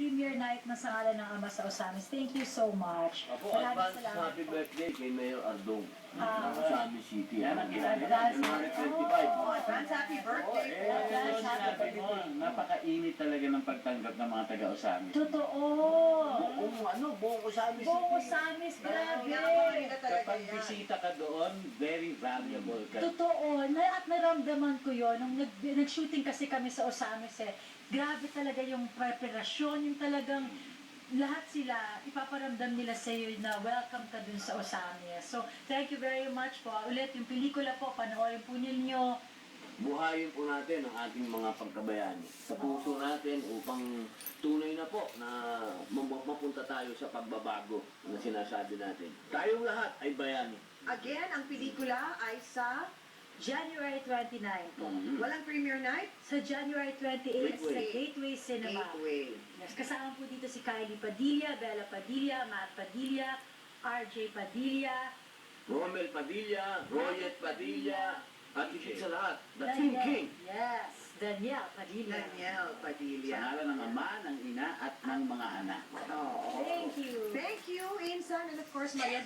premiere night na sa ngalan ng Ama sa Osamis. Thank you so much. Ako, advance happy birthday kay Mayor Ardong ng Osamis City. Yan ang ginagawa. January 25. Oh, advance happy birthday po. Advance happy Sinabi mo, napakainit talaga ng pagtanggap ng mga taga-Osamis. Totoo. Buong Osamis Buong City. Osamis, grabe. Napakaganda talaga Kapag yan. bisita ka doon, very valuable ka. Totoo. At naramdaman ko yon nung nag-shooting kasi kami sa Osamis eh. Grabe talaga yung preparasyon, yung talagang lahat sila, ipaparamdam nila sa iyo na welcome ka dun sa Osamis. So, thank you very much po. Ulit, yung pelikula po, panoorin po ninyo. Buhayin po natin ang ating mga pagkabayani sa puso natin upang tunay na po na mapunta tayo sa pagbabago na sinasabi natin. Tayong lahat ay bayani. Again, ang pelikula ay sa January 29 po. walang premiere night? Sa January 28 sa Gateway. Gateway Cinema. Gateway. Yes, kasama po dito si Kylie Padilla, Bella Padilla, Matt Padilla, RJ Padilla, Romel Padilla, Royet Padilla, at higit sa lahat, the Team King. Yes, Danielle Padilla. Danielle Sa Padilla. ngalan ng ama, ng ina, at ng mga anak. Oh. Thank you. Thank you, Insan, and of course, Maria